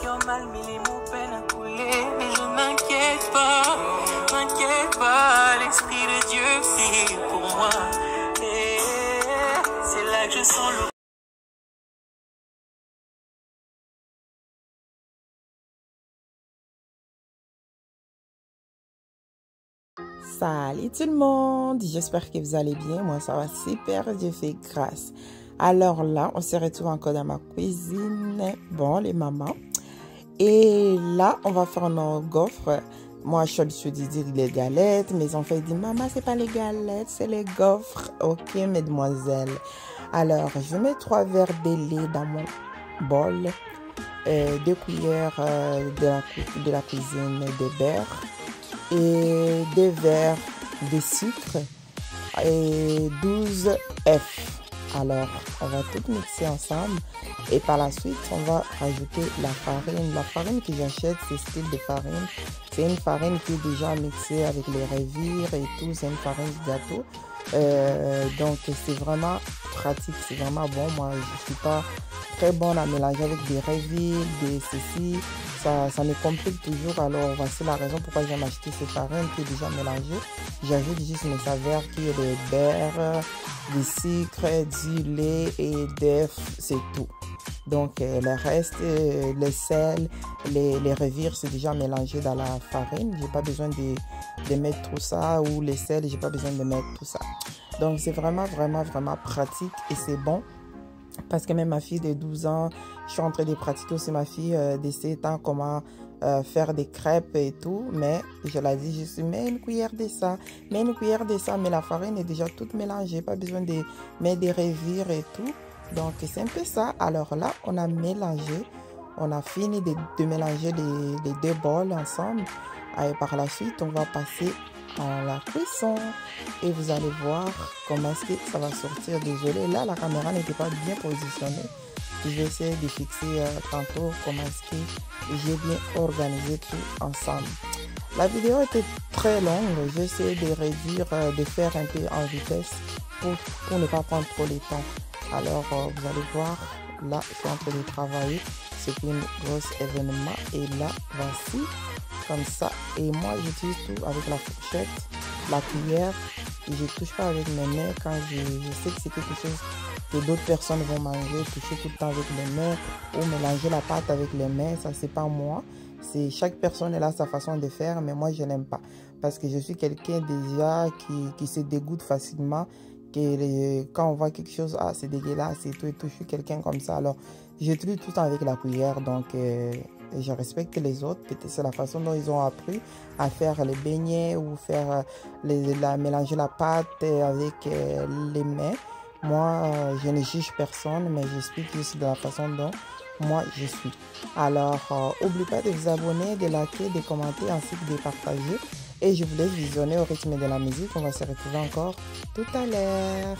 cœur mal, mais les mots peinent à couler. Mais je m'inquiète pas, l'Esprit de Dieu prie pour moi. Et c'est là que je sens le... Salut tout le monde, j'espère que vous allez bien, moi ça va super, Dieu fait grâce. Alors là, on se retrouve encore dans ma cuisine, bon les mamans, et là on va faire nos gaufres. Moi je suis habituée de dire les galettes, mes enfants disent maman c'est pas les galettes, c'est les gaufres. Ok mesdemoiselles, alors je mets 3 verres de lait dans mon bol, 2 cuillères de la cuisine de beurre, et 2 verres de sucre et 12 œufs. Alors, on va tout mixer ensemble et par la suite, on va rajouter la farine. La farine que j'achète, c'est ce style de farine. C'est une farine qui est déjà mixée avec les revires et tout. C'est une farine de gâteau. Donc, c'est vraiment pratique, c'est vraiment bon. Moi, je ne suis pas très bonne à mélanger avec des revires, des ceci. Ça me complique toujours, alors voici la raison pourquoi j'aime acheter cette farine qui est déjà mélangée. J'ajoute juste mes saveurs qui est de beurre, du sucre, du lait et d'œufs, c'est tout. Donc le reste, le sel, les revires, c'est déjà mélangé dans la farine. J'ai pas besoin de mettre tout ça, ou le sel, j'ai pas besoin de mettre tout ça. Donc c'est vraiment pratique et c'est bon. Parce que même ma fille de 12 ans, je suis en train de pratiquer aussi ma fille de 7 ans comment faire des crêpes et tout. Mais je l'ai dit, je suis mets une cuillère de ça, mets une cuillère de ça. Mais la farine est déjà toute mélangée, pas besoin de mettre des revires et tout. Donc c'est un peu ça. Alors là, on a mélangé, on a fini de mélanger les 2 bols ensemble. Et par la suite, on va passer à la cuisson et vous allez voir comment est-ce que ça va sortir. Désolé, là la caméra n'était pas bien positionnée. Je vais essayer de fixer tantôt comment est-ce que j'ai bien organisé tout ensemble. La vidéo était très longue, j'ai essayé de réduire, de faire un peu en vitesse pour ne pas prendre trop de temps. Alors vous allez voir, là je suis en train de travailler, c'est un gros événement et là voici comme ça. Et moi j'utilise tout avec la fourchette, la cuillère, et je touche pas avec mes mains quand je sais que c'est quelque chose que d'autres personnes vont manger, toucher tout le temps avec les mains ou mélanger la pâte avec les mains. Ça c'est pas moi, c'est chaque personne elle a sa façon de faire, mais moi je n'aime pas parce que je suis quelqu'un déjà qui se dégoûte facilement, que quand on voit quelque chose, ah c'est dégueulasse et tout, je suis quelqu'un comme ça. Alors j'utilise tout le temps avec la cuillère, donc je respecte les autres, peut-être c'est la façon dont ils ont appris à faire les beignets ou faire mélanger la pâte avec les mains. Moi, je ne juge personne, mais j'explique juste de la façon dont moi je suis. Alors, n'oubliez pas de vous abonner, de liker, de commenter ainsi que de partager. Et je vous laisse visionner au rythme de la musique. On va se retrouver encore tout à l'heure.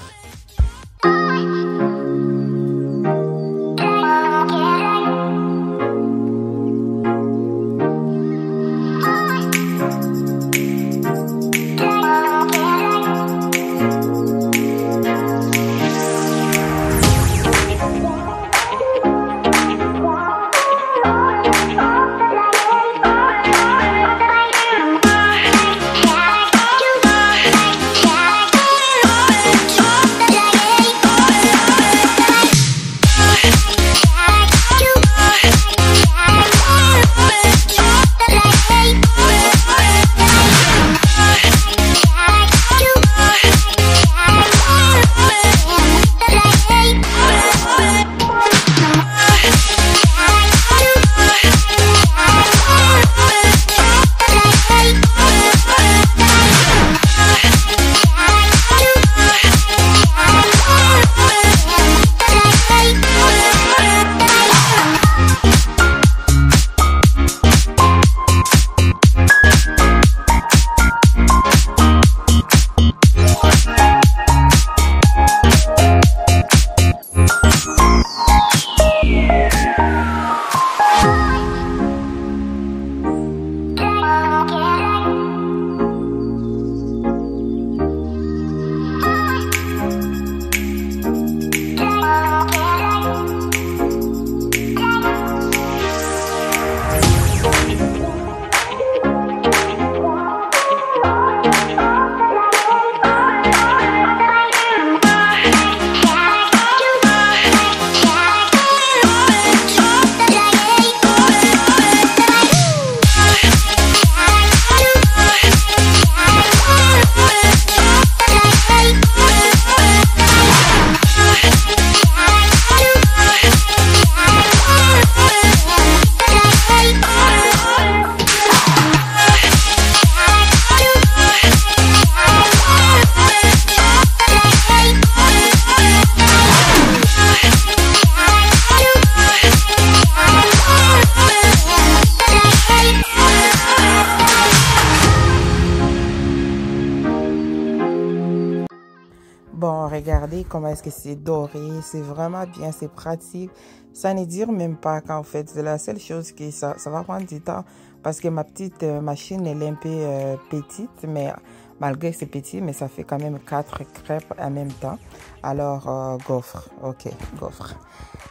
regardez comment est-ce que c'est doré. C'est vraiment bien, c'est pratique. Ça ne dure même pas qu'en fait. C'est la seule chose qui ça va prendre du temps parce que ma petite machine elle est un peu petite, mais malgré que c'est petit, mais ça fait quand même 4 crêpes en même temps. Alors gaufres, ok, gaufres.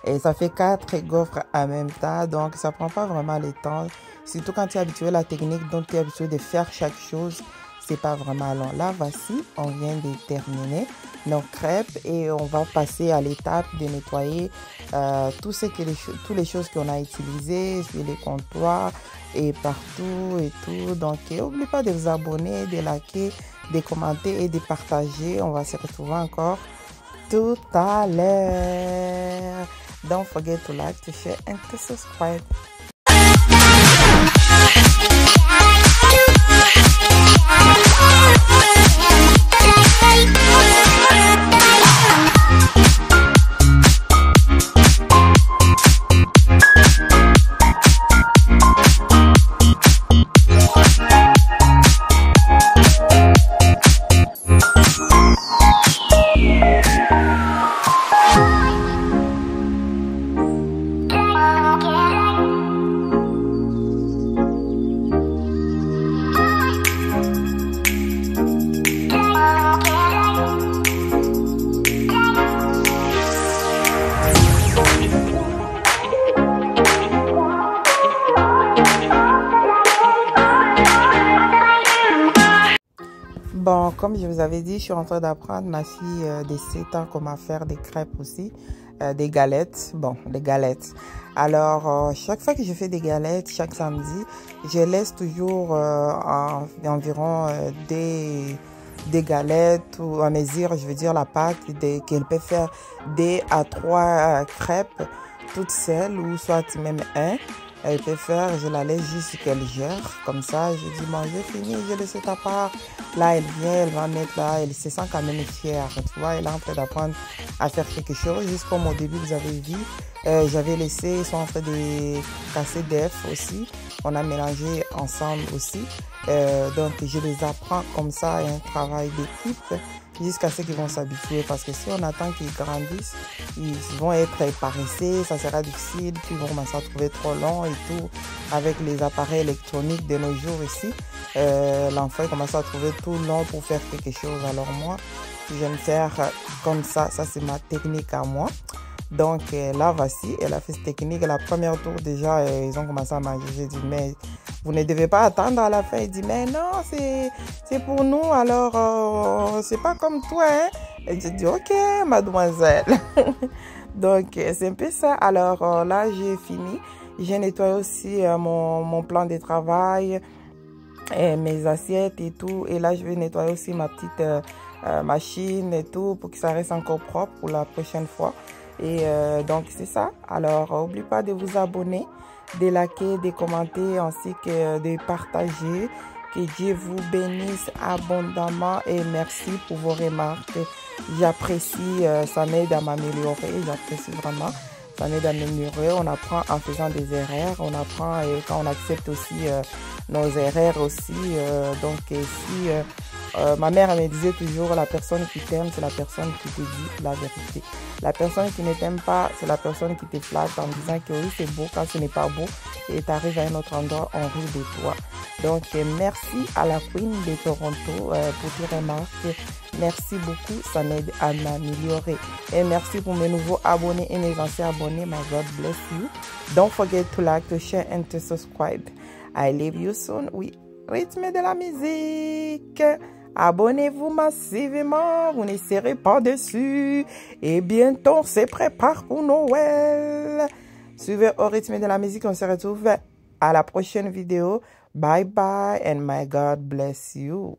Et ça fait 4 gaufres en même temps, donc ça prend pas vraiment le temps. Surtout quand tu es habitué à la technique, donc tu es habitué de faire chaque chose, c'est pas vraiment long. Là, voici, on vient de terminer nos crêpes et on va passer à l'étape de nettoyer toutes les choses qu'on a utilisées sur les comptoirs et partout et tout. Donc, n'oubliez pas de vous abonner, de liker, de commenter et de partager. On va se retrouver encore tout à l'heure. Don't forget to like, to share and to subscribe. Bon, comme je vous avais dit, je suis en train d'apprendre ma fille de 7 ans comment faire des crêpes aussi, des galettes. Bon, des galettes. Alors, chaque fois que je fais des galettes, chaque samedi, je laisse toujours environ des galettes ou à mesure, je veux dire la pâte, qu'elle peut faire 2 à 3 crêpes toutes seules ou soit même un. Elle peut faire, je la laisse juste qu'elle gère. Comme ça, je dis, bon, j'ai fini, je laisse ta part. Là, elle vient, elle va mettre là, elle se sent quand même fière. Tu vois, elle est en train d'apprendre à faire quelque chose. Juste comme au début, vous avez vu, j'avais laissé, ils sont en train de casser des œufs aussi. On a mélangé ensemble aussi. Donc, je les apprends comme ça, il y a un travail d'équipe jusqu'à ce qu'ils vont s'habituer. Parce que si on attend qu'ils grandissent, ils vont être paresseux, ça sera difficile, puis ils vont commencer à trouver trop long et tout. Avec les appareils électroniques de nos jours ici, l'enfant commence à trouver tout long pour faire quelque chose. Alors moi, j'aime faire comme ça, ça c'est ma technique à moi. Donc là, voici, elle a fait cette technique. La première tour déjà, ils ont commencé à manger. J'ai dit, mais vous ne devez pas attendre à la fin. Il dit, mais non, c'est pour nous, alors c'est pas comme toi. Hein? Et j'ai dit, ok, mademoiselle. Donc c'est un peu ça. Alors là, j'ai fini. J'ai nettoyé aussi mon plan de travail, et mes assiettes et tout. Et là, je vais nettoyer aussi ma petite machine et tout pour que ça reste encore propre pour la prochaine fois. Et donc c'est ça. Alors n'oubliez pas de vous abonner, de liker, de commenter ainsi que de partager. Que Dieu vous bénisse abondamment et merci pour vos remarques. J'apprécie, ça m'aide à m'améliorer, j'apprécie vraiment. Ça m'aide à m'améliorer, on apprend en faisant des erreurs, on apprend et quand on accepte aussi nos erreurs aussi. Donc si ma mère me disait toujours, la personne qui t'aime, c'est la personne qui te dit la vérité. La personne qui ne t'aime pas, c'est la personne qui te flatte en disant que oui, c'est beau quand ce n'est pas beau. Et tu arrives à un autre endroit, on rit de toi. Donc, merci à la Queen de Toronto pour tes remarques. Merci beaucoup, ça m'aide à m'améliorer. Et merci pour mes nouveaux abonnés et mes anciens abonnés. My God bless you. Don't forget to like, to share and to subscribe. I leave you soon with rythme de la musique. Abonnez-vous massivement, vous ne serez pas déçus. Et bientôt, on se prépare pour Noël. Suivez au rythme de la musique, on se retrouve à la prochaine vidéo. Bye bye and my God bless you.